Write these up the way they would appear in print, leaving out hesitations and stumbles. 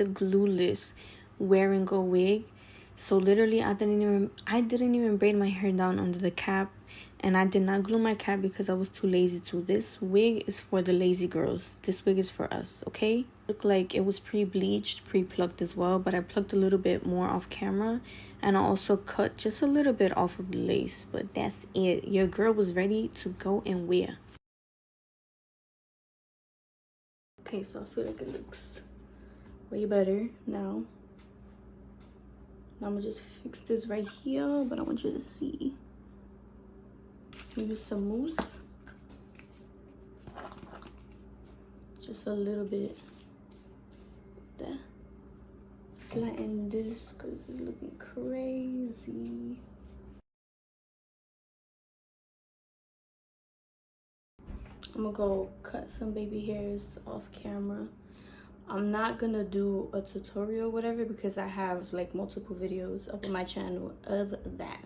the Glueless Wear and Go wig. So literally I didn't even braid my hair down under the cap, and I did not glue my cap because I was too lazy to. This wig is for the lazy girls. This wig is for us, okay? Looked like it was pre-bleached, pre-plucked as well, but I plucked a little bit more off camera, and I also cut just a little bit off of the lace, but that's it. Your girl was ready to go and wear. Okay, so I feel like it looks way better now. I'm gonna just fix this right here, but I want you to see. Maybe some mousse. Just a little bit there. Flatten this because it's looking crazy. I'm gonna go cut some baby hairs off camera. I'm not gonna do a tutorial or whatever because I have like multiple videos up on my channel of that.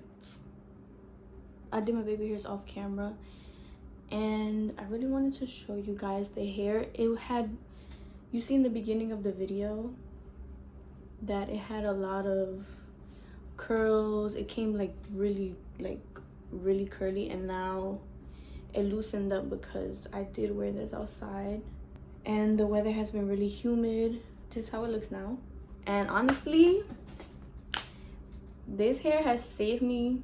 I did my baby hairs off camera, and I really wanted to show you guys the hair. It had, you see in the beginning of the video that it had a lot of curls. It came like really curly, and now it loosened up because I did wear this outside and the weather has been really humid. This is how it looks now, and honestly this hair has saved me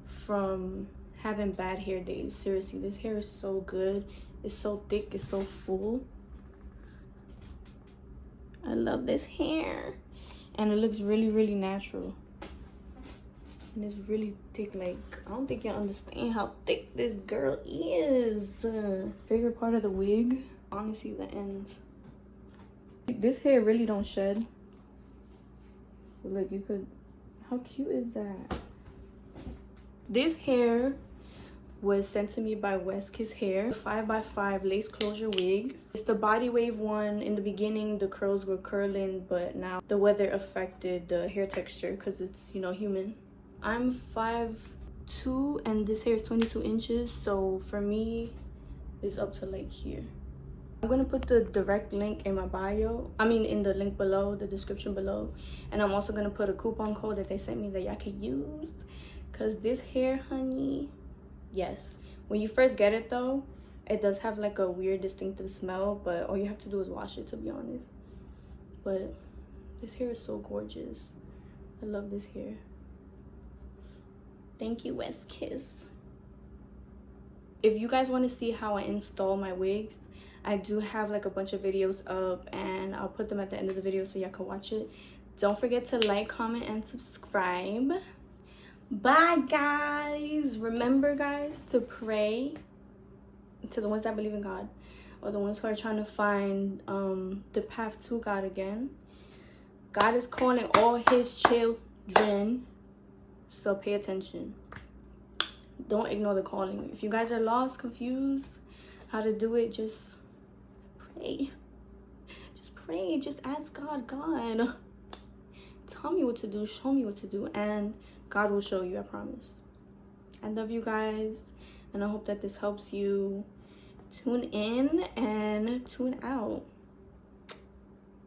from having bad hair days. Seriously, this hair is so good. It's so thick, it's so full. I love this hair, and it looks really natural, and it's really thick. Like, I don't think y'all understand how thick this girl is. Favorite part of the wig, honestly, the ends. This hair really don't shed. Look, you could, how cute is that? This hair was sent to me by Westkiss hair. 5x5 lace closure wig. It's the body wave one. In the beginning the curls were curling, but now the weather affected the hair texture because it's, you know, human. I'm 5'2" and this hair is 22 inches, so for me it's up to like here. I'm gonna put the direct link in my bio, in the link below, the description below, and I'm also gonna put a coupon code that they sent me that y'all can use, because this hair, honey, yes, when you first get it though, it does have like a weird distinctive smell, but all you have to do is wash it, to be honest. But this hair is so gorgeous. I love this hair. Thank you, Westkiss. If you guys want to see how I install my wigs, I do have like a bunch of videos up, and I'll put them at the end of the video so y'all can watch it. Don't forget to like, comment, and subscribe. Bye, guys. Remember, guys, to pray to the ones that believe in God, or the ones who are trying to find the path to God again. God is calling all his children, so pay attention. Don't ignore the calling. If you guys are lost, confused how to do it, just pray. Just pray. Just ask God, God, tell me what to do, show me what to do, and God will show you, I promise. I love you guys, and I hope that this helps you. Tune in and tune out.